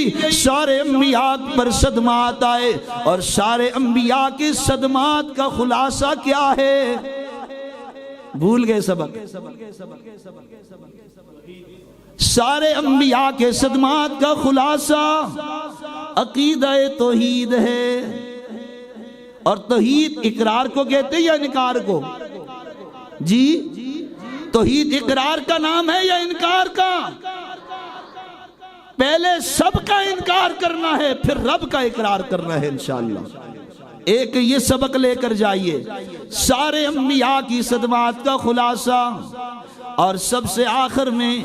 گئی، سارے انبیاء پر صدمات آئے، اور سارے انبیاء کے صدمات کا خلاصہ کیا ہے؟ بھول گئے سبق؟ سارے انبیاء کے صدمات کا خلاصہ عقیدہ توحید ہے۔ اور توحید اقرار کو کہتے ہیں یا انکار کو؟ جی توحید اقرار کا نام ہے یا انکار کا؟ پہلے سب کا انکار کرنا ہے، پھر رب کا اقرار کرنا ہے انشاءاللہ۔ ایک یہ سبق لے کر جائیے، سارے انبیاء کی صدمات کا خلاصہ، اور سب سے آخر میں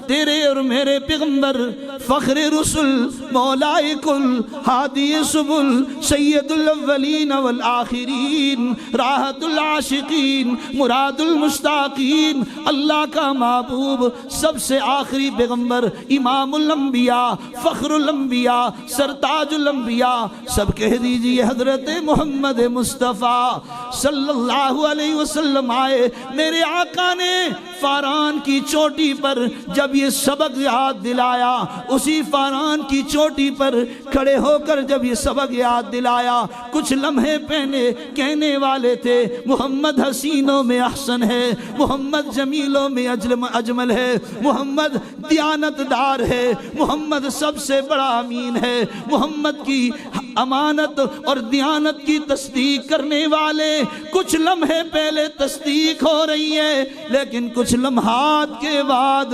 تیرے اور میرے پیغمبر فخر رسل مولائے کل ہادی سبل سید الاولین والآخرین راحت العاشقین مراد المشتاقین اللہ کا محبوب سب سے آخری پیغمبر امام الانبیاء فخر الانبیاء سرتاج الانبیاء، سب کہہ دیجئے حضرت محمد مصطفیٰ صلی اللہ علیہ وسلم آئے۔ میرے آقا نے فاران کی چوٹی پر جب یہ سبق یاد دلایا، اسی فاران کی چوٹی پر کھڑے ہو کر جب یہ سبق یاد دلایا، کچھ لمحے پہلے کہنے والے تھے محمد حسینوں میں احسن ہے، محمد جمیلوں میں اجمل ہے، محمد دیانت دار ہے، محمد سب سے بڑا امین ہے، محمد کی امانت اور دیانت کی تصدیق کرنے والے کچھ لمحے پہلے تصدیق ہو رہی ہے، لیکن کچھ لمحات کے بعد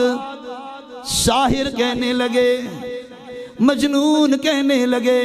ساحر کہنے لگے، مجنون کہنے لگے،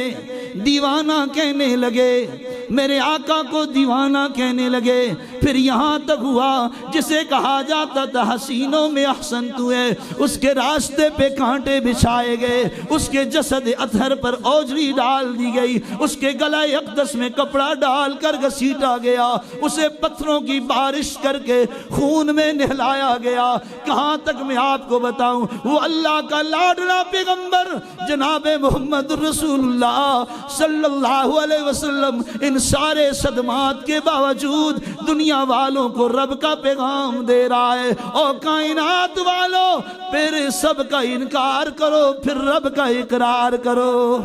دیوانہ کہنے لگے، میرے آقا کو دیوانہ کہنے لگے۔ پھر یہاں تک ہوا جسے کہا جاتا تھا حسینوں میں احسن تو ہے، اس کے راستے پہ کانٹے بچھائے گئے، اس کے جسد اطہر پر اوجری ڈال دی گئی، اس کے گلہ اقدس میں کپڑا ڈال کر گھسیٹا گیا، اسے پتھروں کی بارش کر کے خون میں نہلایا گیا۔ کہاں تک میں آپ کو بتاؤں، وہ اللہ کا لاڈلا پیغمبر جناب محمد رسول اللہ صلی اللہ علیہ وسلم ان سارے صدمات کے باوجود دنیا والوں کو رب کا پیغام دے رہا ہے، اور کائنات والوں پھر سب کا انکار کرو پھر رب کا اقرار کرو،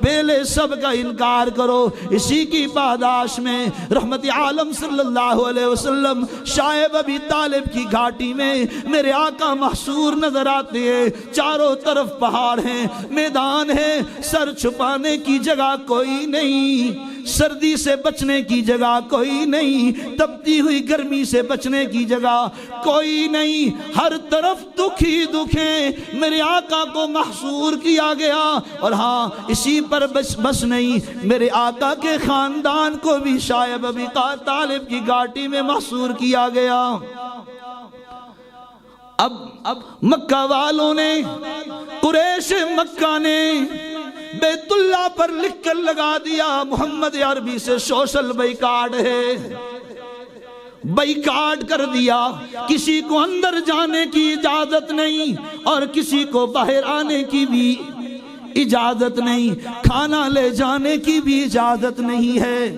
پہلے سب کا انکار کرو۔ اسی کی پاداش میں رحمت عالم صلی اللہ علیہ وسلم شعیب ابی طالب کی گھاٹی میں میرے آقا محصور نظر آتے ہیں، چاروں طرف پہاڑ ہیں، میدان ہے، سر چھپانے کی جگہ کوئی نہیں، سردی سے بچنے کی جگہ کوئی نہیں، تپتی ہوئی گرمی سے بچنے کی جگہ کوئی نہیں، ہر طرف دکھ ہی دکھ ہیں۔ میرے آقا کو محصور کیا گیا، اور ہاں اسی پر بس نہیں، میرے آقا کے خاندان کو بھی شعیب ابی طالب کی گھاٹی میں محصور کیا گیا۔ اب مکہ والوں نے، قریش مکہ نے بیت اللہ پر لکھ کر لگا دیا محمد عربی سے سوشل بائیکاٹ ہے، بائیکاٹ کر دیا، کسی کو اندر جانے کی اجازت نہیں اور کسی کو باہر آنے کی بھی اجازت نہیں، کھانا لے جانے کی بھی اجازت نہیں ہے۔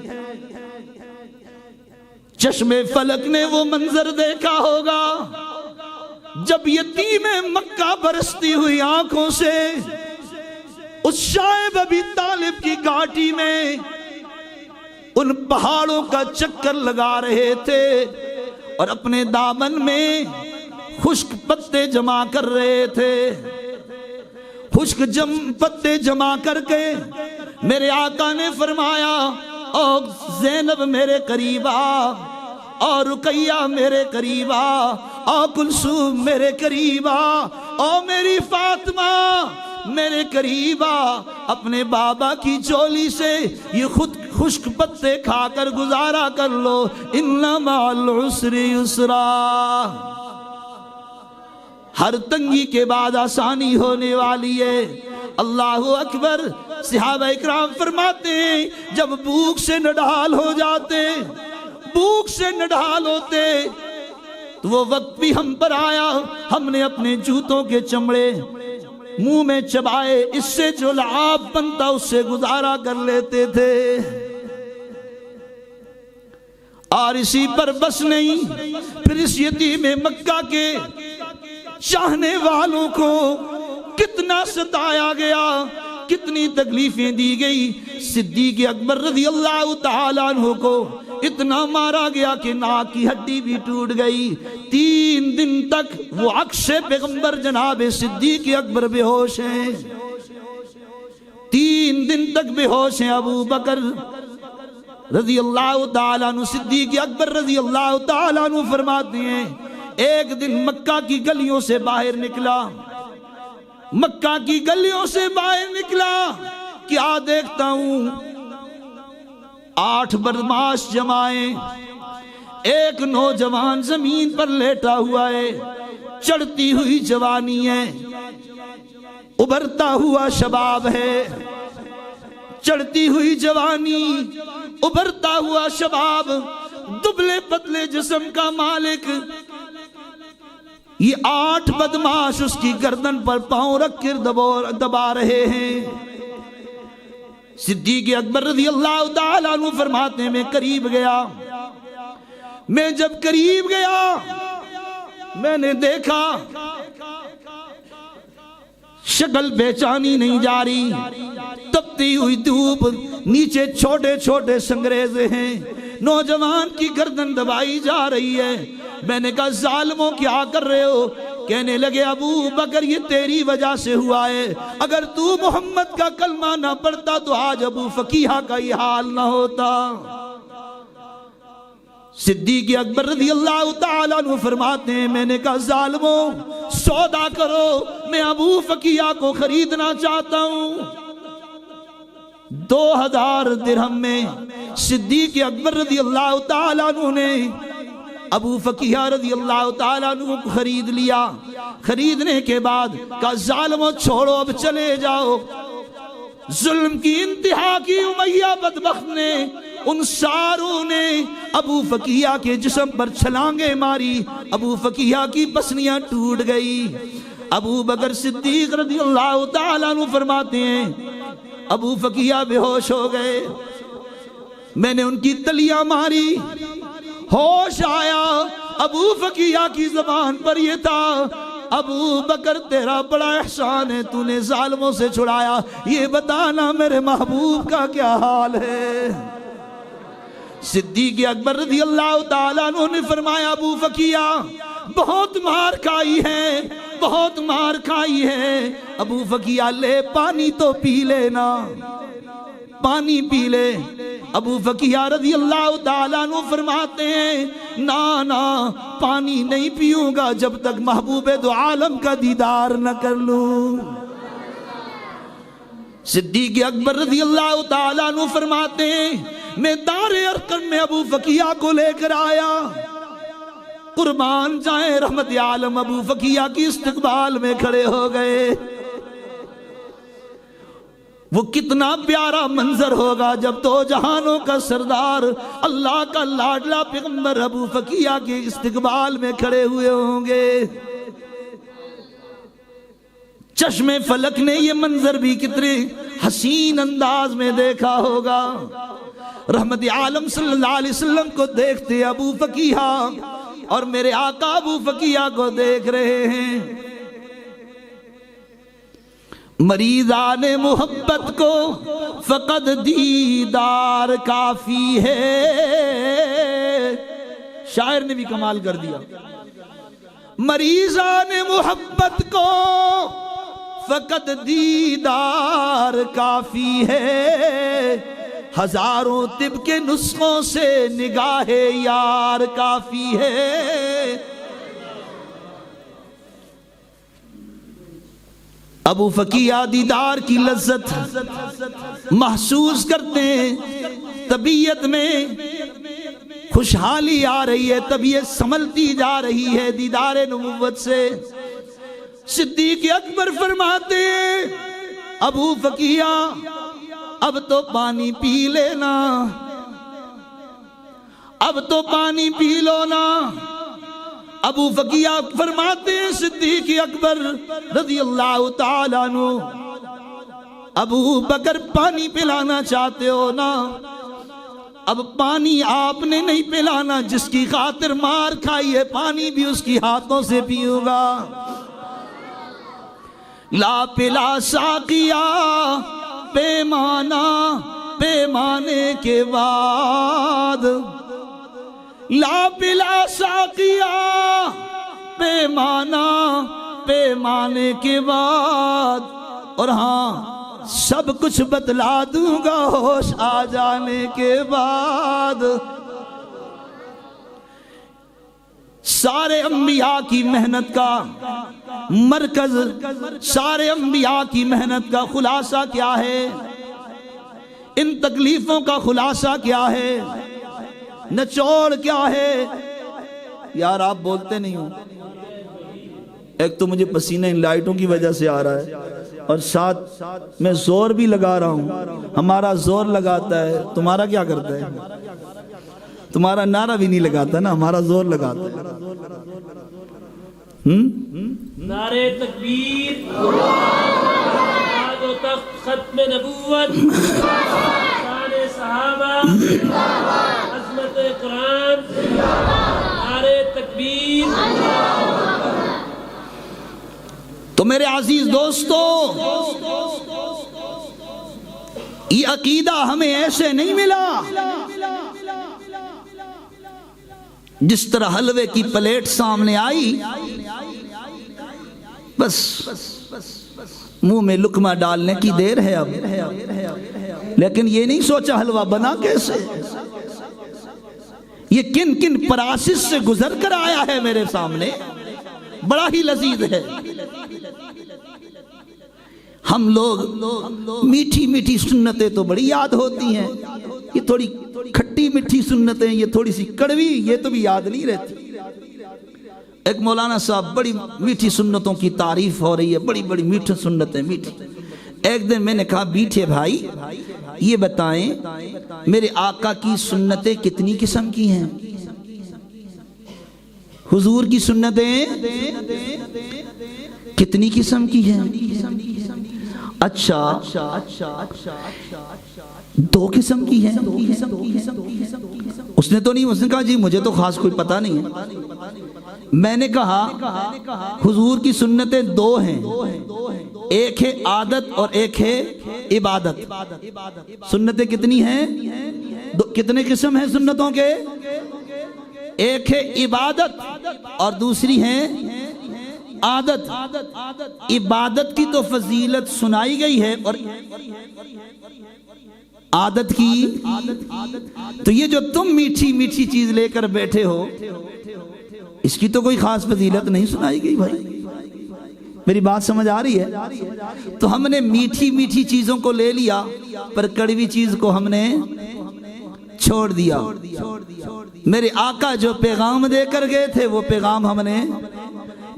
چشم فلک نے وہ منظر دیکھا ہوگا جب یتیم مکہ برستی ہوئی آنکھوں سے اس شعیب ابی طالب کی گھاٹی میں ان پہاڑوں کا چکر لگا رہے تھے اور اپنے دامن میں خشک پتے جمع کر رہے تھے۔ خشک پتے جمع کر کے میرے آقا نے فرمایا، او زینب میرے قریب آ، او رقیہ میرے قریب آ، او کلثوم میرے قریب آ، او میری فاطمہ میرے قریب آ، اپنے بابا کی چولی سے یہ خود خشک پتے کھا کر گزارا کر لو، ان مع العسر یسرا، ہر تنگی کے بعد آسانی ہونے والی ہے۔ اللہ اکبر۔ صحابہ اکرام فرماتے ہیں جب بھوک سے نڈھال ہو جاتے، بھوک سے نڈھال ہوتے، تو وہ وقت بھی ہم پر آیا، ہم نے اپنے جوتوں کے چمڑے منہ میں چبائے، اس سے جو لعاب بنتا اس سے گزارا کر لیتے تھے۔ اور اسی پر بس نہیں، پھر اس یتیم مکہ کے چاہنے والوں کو کتنا ستایا گیا، کتنی تکلیفیں دی گئی۔ صدیق اکبر رضی اللہ تعالیٰ عنہ کو اتنا مارا گیا کہ ناک کی ہڈی بھی ٹوٹ گئی۔ 3 دن تک وہ عکس پیغمبر جناب صدیق اکبر بے ہوش ہیں، 3 دن تک بے ہوش ہیں۔ ابو بکر رضی اللہ تعالیٰ عنہ، صدیق اکبر رضی اللہ تعالیٰ عنہ فرماتے ہیں ایک دن مکہ کی گلیوں سے باہر نکلا، مکہ کی گلیوں سے باہر نکلا، کیا دیکھتا ہوں 8 بدماش جمائیں، ایک نوجوان زمین پر لیٹا ہوا ہے، چڑھتی ہوئی جوانی ہے، ابھرتا ہوا شباب ہے، چڑھتی ہوئی جوانی، ابھرتا ہوا شباب، دبلے پتلے جسم کا مالک۔ یہ 8 بدماش اس کی گردن پر پاؤں رکھ کر دبا رہے ہیں۔ صدیق اکبر رضی اللہ تعالیٰ عنہ فرماتے ہیں میں قریب گیا، میں جب قریب گیا میں نے دیکھا شکل پہچانی نہیں جا رہی، تپتی ہوئی دھوپ، نیچے چھوٹے چھوٹے سنگریزے ہیں، نوجوان کی گردن دبائی جا رہی ہے۔ میں نے کہا ظالموں کیا کر رہے ہو؟ کہنے لگے ابو بکر یہ تیری وجہ سے ہوا ہے، اگر تو محمد کا کلمہ نہ پڑھتا تو آج ابو فقیہ کا یہ حال نہ ہوتا۔ صدیق اکبر رضی اللہ تعالیٰ عنہ فرماتے ہیں میں نے کہا ظالموں سودا کرو، میں ابو فقیہ کو خریدنا چاہتا ہوں۔ 2000 درہم میں صدیق اکبر رضی اللہ تعالیٰ عنہ نے ابو فقیہ رضی اللہ تعالیٰ عنہ کو خرید لیا۔ خریدنے کے بعد کہا ظالموں چھوڑو اب چلے جاؤ۔ ظلم کی انتہا کی امیہ بدبخت نے، ان ساروں نے ابو فقیہ کے جسم پر چھلانگیں ماری، ابو فقیہ کی پسلیاں ٹوٹ گئی۔ ابو بکر صدیق رضی اللہ تعالیٰ عنہ فرماتے ہیں ابو فقیہ بے ہوش ہو گئے، میں نے ان کی تلیاں ماری، ہوش آیا، ابو فقیہ کی زبان پر یہ تھا ابو بکر تیرا بڑا احسان ہے، تو نے ظالموں سے چھڑایا، یہ بتانا میرے محبوب کا کیا حال ہے۔ صدیق اکبر رضی اللہ تعالیٰ عنہ نے فرمایا ابو فقیہ بہت مار کھائی ہے، بہت مار کھائی ہے۔ ابو فقیہ لے پانی تو پی لینا، پانی پی لے۔ ابو فقیہ رضی اللہ تعالیٰ عنہ فرماتے ہیں نا پانی نہیں پیوں گا جب تک محبوب دو عالم کا دیدار نہ کر لوں۔ صدیق اکبر رضی اللہ تعالیٰ عنہ فرماتے ہیں میں دار ارقم میں ابو فقیہ کو لے کر آیا، قربان جائیں رحمت عالم ابو فقیہ کی استقبال میں کھڑے ہو گئے۔ وہ کتنا پیارا منظر ہوگا جب دو جہانوں کا سردار اللہ کا لاڈلا پیغمبر ابو فقیہ کے استقبال میں کھڑے ہوئے ہوں گے۔ چشم فلک نے یہ منظر بھی کتنے حسین انداز میں دیکھا ہوگا۔ رحمت عالم صلی اللہ علیہ وسلم کو دیکھتے ابو فقیہ اور میرے آقا ابو فقیہ کو دیکھ رہے ہیں۔ مریضان محبت کو فقط دیدار کافی ہے، شاعر نے بھی کمال کر دیا۔ مریضان محبت کو فقط دیدار کافی ہے، ہزاروں طب کے نسخوں سے نگاہ یار کافی ہے۔ ابو فقیہ دیدار کی لذت محسوس کرتے ہیں، طبیعت میں خوشحالی آ رہی ہے، طبیعت سنبھلتی جا رہی ہے دیدار نبوت سے۔ صدیق اکبر فرماتے ہیں ابو فقیہ اب تو پانی پی لینا، اب تو پانی پی لو نا۔ ابو فقیہ فرماتے ہیں صدیق اکبر رضی اللہ تعالیٰ عنہ ابو بکر پانی پلانا چاہتے ہو نا؟ اب پانی آپ نے نہیں پلانا، جس کی خاطر مار کھائی ہے پانی بھی اس کی ہاتھوں سے پیوں گا۔ لا پلا ساقیا پیمانہ پیمانے کے بعد، لا پلا ساقیا پیمانہ پیمانے کے بعد، اور ہاں سب کچھ بتلا دوں گا ہوش آ جانے کے بعد۔ سارے انبیاء کی محنت کا مرکز، سارے انبیاء کی محنت کا خلاصہ کیا ہے؟ ان تکلیفوں کا خلاصہ کیا ہے؟ نچوڑ کیا ہے؟ یار آپ بولتے نہیں ہو۔ ایک تو مجھے پسینہ ان لائٹوں کی وجہ سے آ رہا ہے، اور ساتھ میں زور بھی لگا رہا ہوں۔ ہمارا زور لگاتا ہے، تمہارا کیا کرتا ہے؟ تمہارا نعرہ بھی نہیں لگاتا نا، ہمارا زور لگاتا ہے۔ نعرہ تکبیر، و تخت ختم نبوت، شان صحابہ، عظمت قرآن، نعرہ تکبیر۔ تو میرے عزیز دوستو، یہ عقیدہ ہمیں ایسے نہیں ملا جس طرح حلوے کی پلیٹ سامنے آئی، بس منہ میں لقمہ ڈالنے کی دیر ہے اب، لیکن یہ نہیں سوچا حلوہ بنا کیسے، یہ کن کن پراسس سے گزر کر آیا ہے میرے سامنے، بڑا ہی لذیذ ہے۔ ہم لوگ میٹھی میٹھی سنتیں تو بڑی یاد ہوتی ہیں، یہ تھوڑی کھٹی میٹھی سنتیں، یہ تھوڑی سی کڑوی، یہ تو بھی یاد نہیں رہتی۔ ایک مولانا صاحب بڑی میٹھی سنتوں کی تعریف ہو رہی ہے، بڑی بڑی میٹھی سنتیں میٹھی۔ ایک دن میں نے کہا بیٹھے بھائی یہ بتائیں میرے آقا کی سنتیں کتنی قسم کی ہیں؟ حضور کی سنتیں کتنی قسم کی ہیں؟ اچھا 2 قسم کی ہیں۔ اس نے تو نہیں، اس نے کہا جی مجھے تو خاص کوئی پتہ نہیں ہے۔ میں نے کہا حضور کی سنتیں 2 ہیں، ایک ہے عادت اور ایک ہے عبادت۔ سنتیں کتنی ہیں؟ کتنے قسم ہیں سنتوں کے؟ ایک ہے عبادت اور دوسری ہے عادت۔ عبادت کی تو فضیلت سنائی گئی ہے، اور عادت کی تو یہ جو تم میٹھی میٹھی چیز لے کر بیٹھے ہو، اس کی تو کوئی خاص فضیلت نہیں سنائی گئی۔ بھائی میری بات سمجھ آ رہی ہے؟ تو ہم نے میٹھی میٹھی چیزوں کو لے لیا، پر کڑوی چیز کو ہم نے چھوڑ دیا۔ میرے آقا جو پیغام دے کر گئے تھے وہ پیغام ہم نے،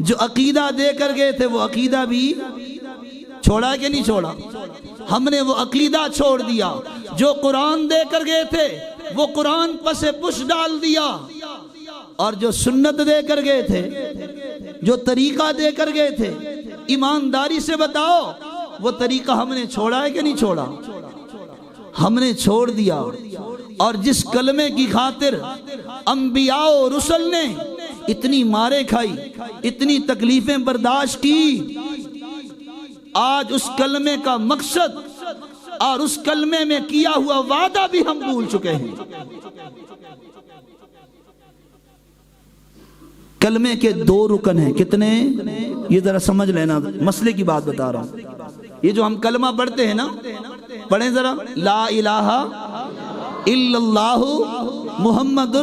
جو عقیدہ دے کر گئے تھے وہ عقیدہ بھی چھوڑا کہ نہیں چھوڑا؟ ہم نے وہ عقیدہ چھوڑ دیا۔ جو قرآن دے کر گئے تھے وہ قرآن پس پش ڈال دیا، اور جو سنت دے کر گئے تھے، جو طریقہ دے کر گئے تھے، ایمانداری سے بتاؤ وہ طریقہ ہم نے چھوڑا ہے کہ نہیں چھوڑا؟ ہم نے چھوڑ دیا۔ اور جس کلمے کی خاطر انبیاء و رسل نے اتنی مارے کھائی، اتنی تکلیفیں برداشت کی، آج اس کلمے کا مقصد اور اس کلمے میں کیا ہوا وعدہ بھی ہم بھول چکے ہیں۔ کلمے کے 2 رکن ہیں، کتنے؟ یہ ذرا سمجھ لینا، مسئلے کی بات بتا رہا ہوں۔ یہ جو ہم کلمہ پڑھتے ہیں نا، پڑھیں ذرا، لا الہ الا اللہ محمد،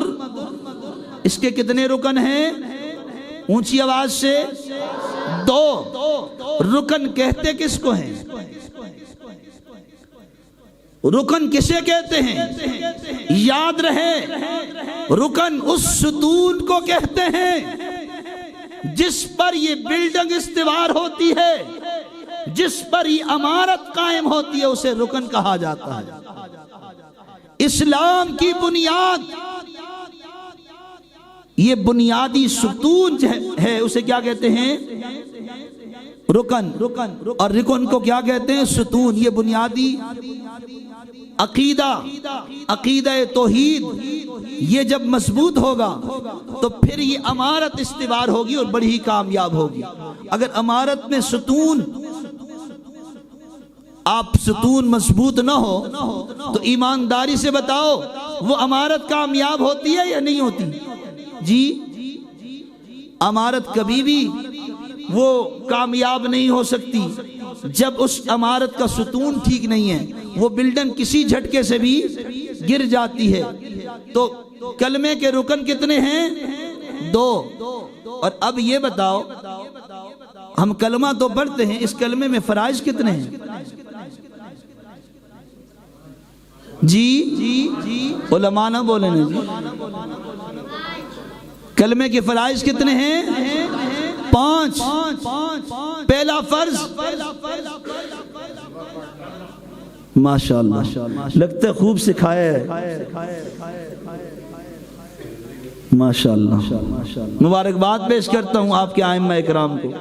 اس کے کتنے رکن ہیں؟ اونچی آواز سے 2 رکن کہتے کس کو ہیں؟ رکن کسے کہتے ہیں؟ یاد رہے، رکن اس ستون کو کہتے ہیں جس پر یہ بلڈنگ استوار ہوتی ہے، جس پر یہ عمارت قائم ہوتی ہے، اسے رکن کہا جاتا ہے۔ اسلام کی بنیاد، یہ بنیادی ستون ہے، اسے کیا کہتے ہیں؟ رکن۔ اور رکن کو کیا کہتے ہیں؟ ستون۔ یہ بنیادی عقیدہ توحید، یہ جب مضبوط ہوگا تو پھر یہ عمارت استوار ہوگی اور بڑی ہی کامیاب ہوگی۔ اگر عمارت میں ستون آپ ستون مضبوط نہ ہو تو ایمانداری سے بتاؤ وہ عمارت کامیاب ہوتی ہے یا نہیں ہوتی؟ جی عمارت کبھی بھی وہ کامیاب نہیں ہو سکتی جب اس عمارت کا ستون ٹھیک نہیں ہے، وہ بلڈنگ کسی جھٹکے سے بھی گر جاتی ہے۔ تو کلمے کے رکن کتنے ہیں؟ 2۔ اور اب یہ بتاؤ، ہم کلمہ تو پڑھتے ہیں، اس کلمے میں فرائض کتنے ہیں؟ جی علماء نہ بولیں جی، کلمے کے فرائض کتنے ہیں؟ 5۔ پہلا فرض، ماشاءاللہ لگتا ہے خوب سکھایا ہے، ماشاءاللہ مبارکباد پیش کرتا ہوں آپ کے ائمہ اکرام کو،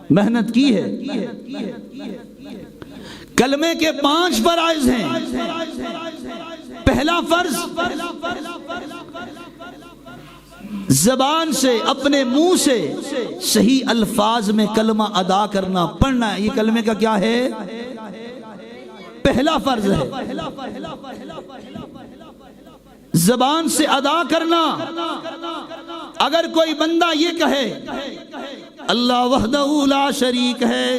محنت کی ہے۔ کلمے کے 5 فرائض ہیں۔ پہلا فرض، زبان سے، اپنے منہ سے صحیح الفاظ میں کلمہ ادا کرنا، پڑھنا، یہ کلمے کا کیا ہے؟ پہلا فرض ہے، زبان سے ادا کرنا۔ اگر کوئی بندہ یہ کہے اللہ وحدہ لا شریک ہے،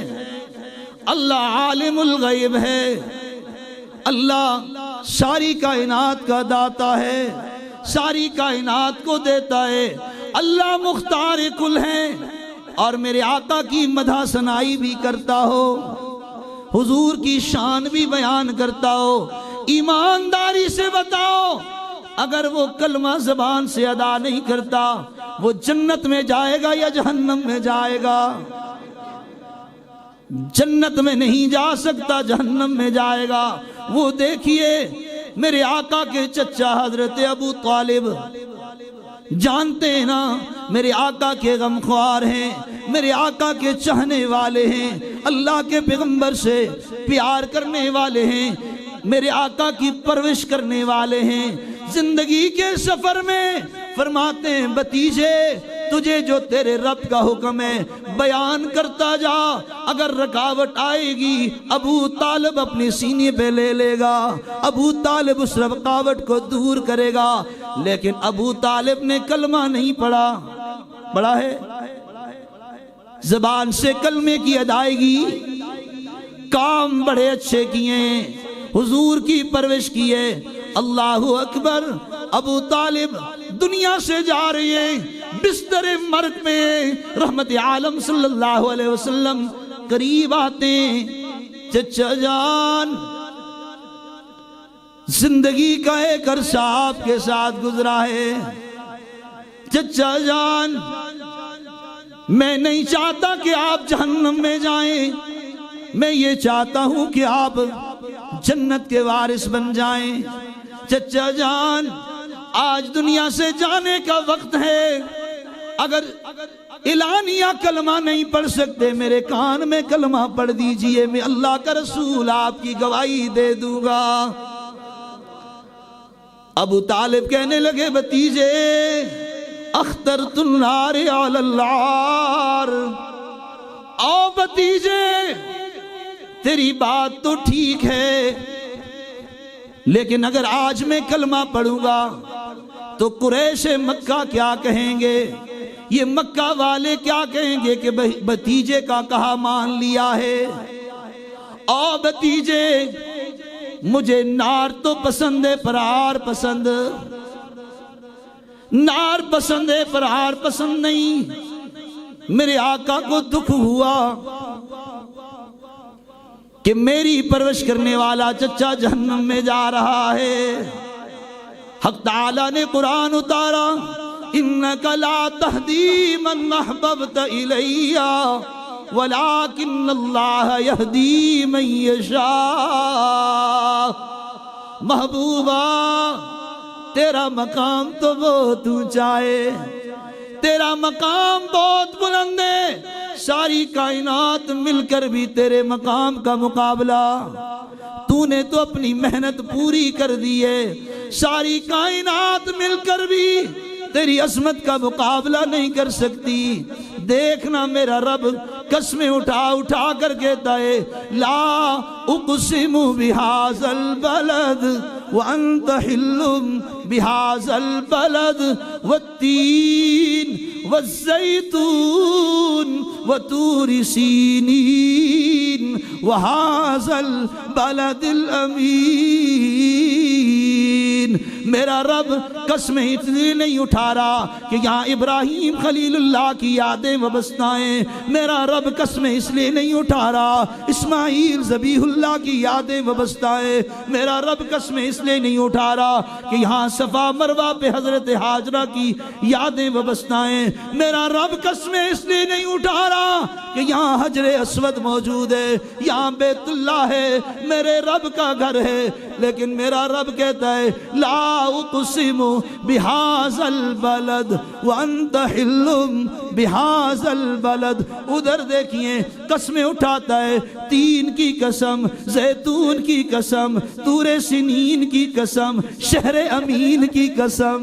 اللہ عالم الغیب ہے، اللہ ساری کائنات کا داتا ہے، ساری کائنات کو دیتا ہے، اللہ مختار کل ہے، اور میرے آقا کی مدح ثنائی بھی کرتا ہو، حضور کی شان بھی بیان کرتا ہو، ایمانداری سے بتاؤ اگر وہ کلمہ زبان سے ادا نہیں کرتا وہ جنت میں جائے گا یا جہنم میں جائے گا؟ جنت میں نہیں جا سکتا، جہنم میں جائے گا۔ وہ دیکھیے میرے آقا کے چچا حضرت ابو طالب، جانتے ہیں نا میرے آقا کے غمخوار ہیں، میرے آقا کے چاہنے والے ہیں، اللہ کے پیغمبر سے پیار کرنے والے ہیں، میرے آقا کی پرورش کرنے والے ہیں۔ زندگی کے سفر میں فرماتے ہیں بھتیجے تجھے جو تیرے رب کا حکم ہے بیان کرتا جا، اگر رکاوٹ آئے گی ابو طالب اپنے سینے پہ لے لے گا، ابو طالب اس رکاوٹ کو دور کرے گا۔ لیکن ابو طالب نے کلمہ نہیں پڑھا، پڑھا ہے؟ زبان سے کلمے کی ادائیگی، کام بڑے اچھے کیے، حضور کی پرورش کی ہے۔ اللہ اکبر، ابو طالب دنیا سے جا رہی ہے، بستر مرگ میں رحمت عالم صلی اللہ علیہ وسلم قریب آتے ہیں، چچا جان زندگی کا ایک عرصہ آپ کے ساتھ گزرا ہے، چچا جان میں نہیں چاہتا کہ آپ جہنم میں جائیں، میں یہ چاہتا ہوں کہ آپ جنت کے وارث بن جائیں۔ چچا جان آج دنیا سے جانے کا وقت ہے، اگر اعلانیہ کلمہ نہیں پڑھ سکتے میرے کان میں کلمہ پڑھ دیجئے، میں اللہ کا رسول آپ کی گواہی دے دوں گا۔ ابو طالب کہنے لگے بھتیجے اخترت النار علی النار، او بھتیجے تیری بات تو ٹھیک ہے، لیکن اگر آج میں کلمہ پڑھوں گا تو قریش مکہ کیا کہیں گے، یہ مکہ والے کیا کہیں گے کہ بھتیجے کا کہا مان لیا ہے۔ او بھتیجے مجھے نار تو پسند ہے، پرہار پسند، نار پسند ہے، پرہار پسند نہیں۔ میرے آقا کو دکھ ہوا کہ میری پرورش کرنے والا چچا جہنم میں جا رہا ہے۔ حق تعالیٰ نے قرآن اتارا اِنَّكَ لَا تَهْدِي مَنْ أَحْبَبْتَ إِلَيَّ وَلَكِنَّ اللَّهَ يَهْدِي مَنْ يَشَاءُ۔ محبوبہ تیرا مقام تو بہت اونچا ہے، تیرا مقام بہت بلند ہے، ساری کائنات مل کر بھی تیرے مقام کا مقابلہ تو نے تو اپنی محنت پوری کر دی ہے، ساری کائنات مل کر بھی تیری عظمت کا مقابلہ نہیں کر سکتی۔ دیکھنا میرا رب قسمیں اٹھا کر کہتا ہے لا اقسم بہذا البلد وانت حل بہذا البلد والتین والزیتون وطور سینین وہذا البلد الامین. میرا رب قسمیں اس لیے نہیں اٹھا رہا کہ یہاں ابراہیم خلیل اللہ کی یادیں وابستہ ہیں. میرا رب قسمیں اس لیے نہیں اٹھا رہا اسماعیل ذبیح اللہ کی یادیں وابستہ ہیں. میرا رب قسمیں اس لیے نہیں اٹھا رہا کہ یہاں صفا مروہ پہ حضرت حاجرہ کی یادیں وابستہ ہیں. میرا رب قسمیں اس لیے نہیں اٹھا رہا کہ یہاں حجر اسود موجود ہے، یہاں بیت اللہ ہے، میرے رب کا گھر ہے. لیکن میرا رب کہتا ہے لا اقسم بہذا البلد وانت حل بہذا البلد. ادھر دیکھئے قسمیں اٹھاتا ہے تین کی قسم، زیتون کی قسم، طور سنین کی قسم، شہر امین کی قسم.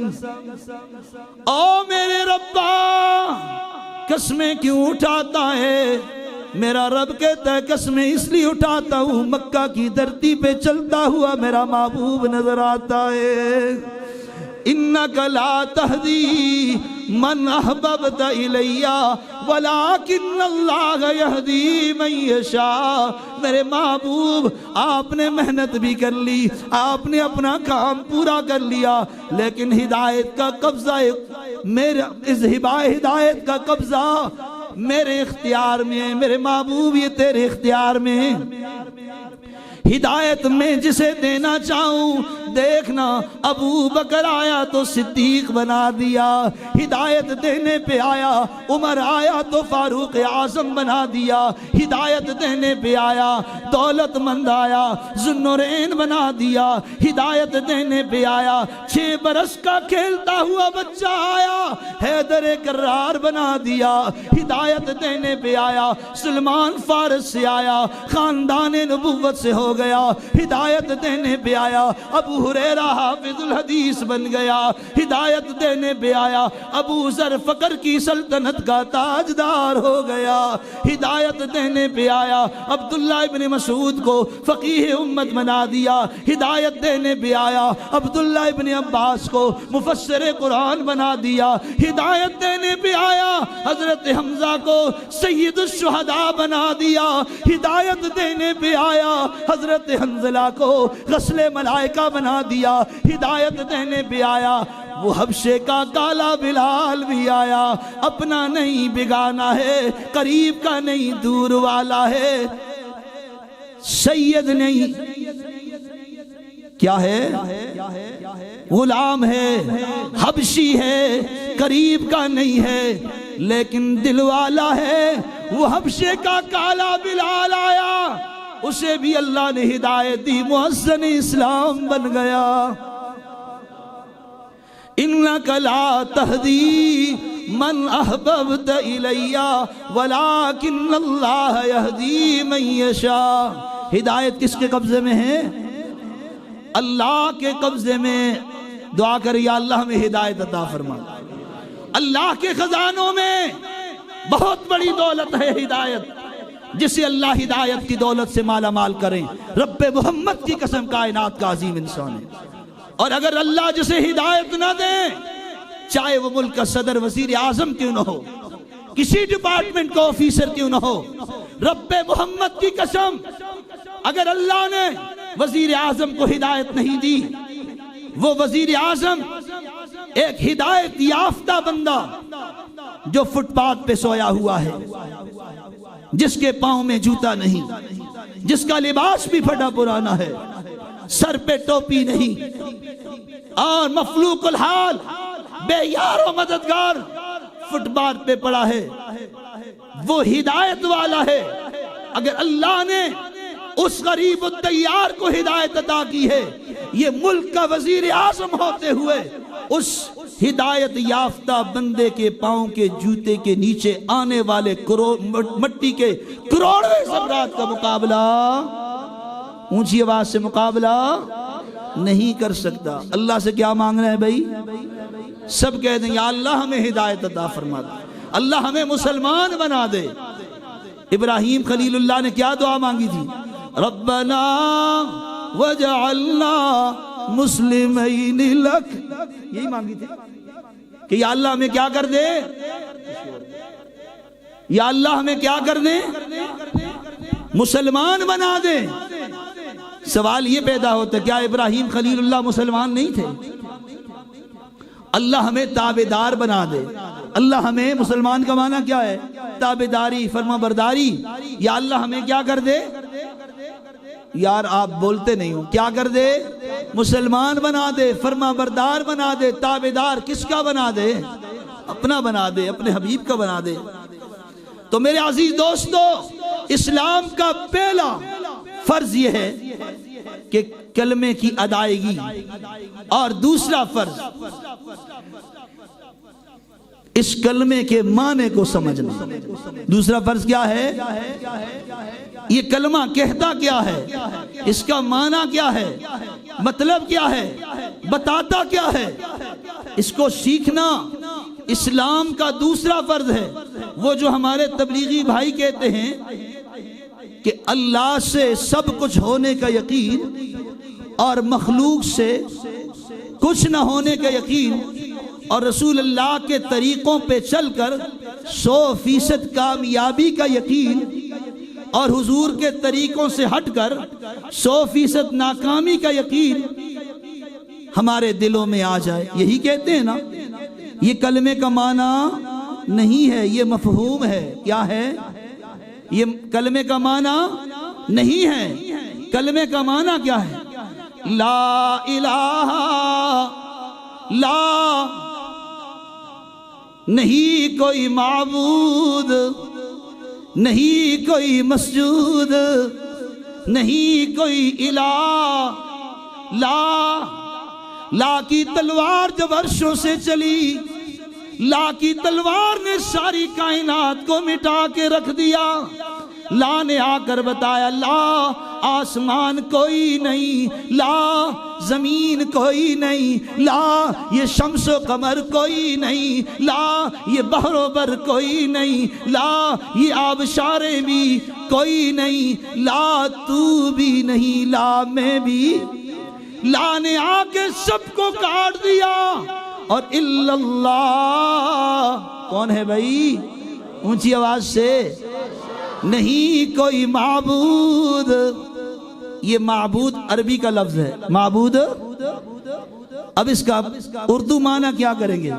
او میرے ربا قسمیں کیوں اٹھاتا ہے؟ میرا رب کہتا ہے قسمیں اس لیے اٹھاتا ہوں مکہ کی دھرتی پہ چلتا ہوا میرا محبوب نظر آتا ہے. انک لا تہدی من احببت الی ولکن اللہ یہدی من یشاء. میرے محبوب آپ نے محنت بھی کر لی، آپ نے اپنا کام پورا کر لیا، لیکن ہدایت کا قبضہ ہدایت کا قبضہ میرے اختیار میں ہے. میرے محبوب یہ تیرے اختیار میں ہے. ہدایت میں جسے دینا چاہوں دیکھنا ابو بکر آیا تو صدیق بنا دیا، ہدایت دینے پہ آیا عمر آیا تو فاروق اعظم بنا دیا، ہدایت دینے پہ آیا دولت مند آیا ذوالنورین بنا دیا، ہدایت دینے پہ آیا 6 برس کا کھیلتا ہوا بچہ آیا حیدر کرار بنا دیا، ہدایت دینے پہ آیا سلمان فارس سے آیا خاندان نبوت سے ہو گیا، ہدایت دینے پہ آیا ابو ہریرہ حافظ الحدیث بن گیا، ہدایت دینے پہ آیا ابو ذر فقر کی سلطنت کا تاجدار ہو گیا، ہدایت دینے پہ آیا عبداللہ ابن مسعود کو فقیہ امت بنا دیا، ہدایت دینے پہ آیا عبداللہ ابن عباس کو مفسر قرآن بنا دیا، ہدایت دینے پہ آیا حضرت حمزہ کو سید الشہداء بنا دیا، ہدایت دینے پہ آیا حضرت حنظلہ کو غسل ملائکہ بنا دیا، ہدایت دینے پہ آیا وہ حبشے کا کالا بلال بھی آیا. اپنا نہیں بگانا ہے، قریب کا نہیں دور والا ہے، سید نہیں کیا ہے غلام ہے، حبشی ہے، قریب کا نہیں ہے لیکن دل والا ہے. وہ حبشے کا کالا بلال آیا اسے بھی اللہ نے ہدایت دی، مؤذن اسلام بن گیا. انک لا تہدی من احببت الی ولکن اللہ یہدی من یشاء. ہدایت کس کے قبضے میں ہے؟ اللہ کے قبضے میں. دعا کریں یا اللہ ہمیں ہدایت عطا فرما. اللہ کے خزانوں میں بہت بڑی دولت ہے ہدایت، جسے اللہ ہدایت کی دولت سے مالا مال کریں. رب محمد کی قسم کائنات کا عظیم انسان ہے. اور اگر اللہ جسے ہدایت نہ دے چاہے وہ ملک کا صدر وزیر اعظم کیوں نہ ہو، کسی ڈپارٹمنٹ کا آفیسر کیوں نہ ہو، رب محمد کی قسم اگر اللہ نے وزیر اعظم کو ہدایت نہیں دی، وہ وزیر اعظم ایک ہدایت یافتہ بندہ جو فٹ پاتھ پہ سویا ہوا ہے، جس کے پاؤں میں جوتا نہیں، جس کا لباس بھی پھٹا پرانا ہے، سر پہ ٹوپی نہیں، اور مفلوق الحال بے یار و مددگار فٹ پاتھ پہ پڑا ہے، وہ ہدایت والا ہے. اگر اللہ نے اس غریب التیار کو ہدایت عطا کی ہے، یہ ملک کا وزیر اعظم ہوتے ہوئے اس ہدایت یافتہ بندے کے پاؤں کے جوتے کے نیچے آنے والے مٹی کے کروڑوں ذرات کا مقابلہ اونچی آواز سے مقابلہ نہیں کر سکتا. اللہ سے کیا مانگنا ہے بھائی؟ سب کہہ دیں یا اللہ ہمیں ہدایت عطا فرما دے، اللہ ہمیں مسلمان بنا دے. ابراہیم خلیل اللہ نے کیا دعا مانگی تھی؟ ربنا وجعلنا مسلمین لک، یہی مانگی تھی کہ یا اللہ ہمیں کیا کر دے، یا اللہ ہمیں کیا کر دے، مسلمان بنا دے۔ سوال یہ پیدا ہوتا ہے کیا ابراہیم خلیل اللہ مسلمان نہیں تھے؟ اللہ ہمیں تابعدار بنا دے۔ اللہ ہمیں، مسلمان کا معنی کیا ہے؟ تابعداری، فرما برداری۔ یا اللہ ہمیں کیا کر دے؟ یار آپ بولتے نہیں ہو، کیا کر دے؟ مسلمان بنا دے، فرما بردار بنا دے، تابعدار کس کا بنا دے؟ اپنا بنا دے، اپنے حبیب کا بنا دے۔ تو میرے عزیز دوستو، اسلام کا پہلا فرض یہ ہے کہ کلمے کی ادائیگی، اور دوسرا فرض اس کلمے کے معنی کو سمجھنا۔ دوسرا فرض کیا ہے؟ یہ کلمہ کہتا کیا ہے، اس کا معنی کیا ہے، مطلب کیا ہے، بتاتا کیا ہے، اس کو سیکھنا اسلام کا دوسرا فرض ہے۔ وہ جو ہمارے تبلیغی بھائی کہتے ہیں کہ اللہ سے سب کچھ ہونے کا یقین اور مخلوق سے کچھ نہ ہونے کا یقین، اور رسول اللہ کے طریقوں پہ چل کر 100% کامیابی کا یقین، اور حضور کے طریقوں سے ہٹ کر 100% ناکامی کا یقین ہمارے دلوں میں آ جائے، یہی کہتے ہیں نا۔ یہ کلمے کا معنی نہیں ہے، یہ مفہوم ہے۔ کیا ہے؟ یہ کلمے کا معنی نہیں ہے۔ کلمے کا معنی کیا ہے؟ لا الہ، لا، نہیں کوئی معبود، نہیں کوئی مسجود، نہیں کوئی الہ۔ لا، لا کی تلوار جب عرشوں سے چلی، لا کی تلوار نے ساری کائنات کو مٹا کے رکھ دیا۔ لا نے آ کر بتایا، لا آسمان کوئی نہیں، لا زمین کوئی نہیں، لا یہ شمس و قمر کوئی نہیں، لا یہ بحر و بر کوئی نہیں، لا یہ آبشاریں بھی کوئی نہیں، لا تو بھی نہیں، لا میں بھی۔ لا نے آ کے سب کو کاٹ دیا، اور الا اللہ کون ہے بھائی؟ اونچی آواز سے، نہیں کوئی معبود۔ یہ معبود عربی کا لفظ ہے، معبود۔ اب اس کا اردو معنی کیا کریں گے؟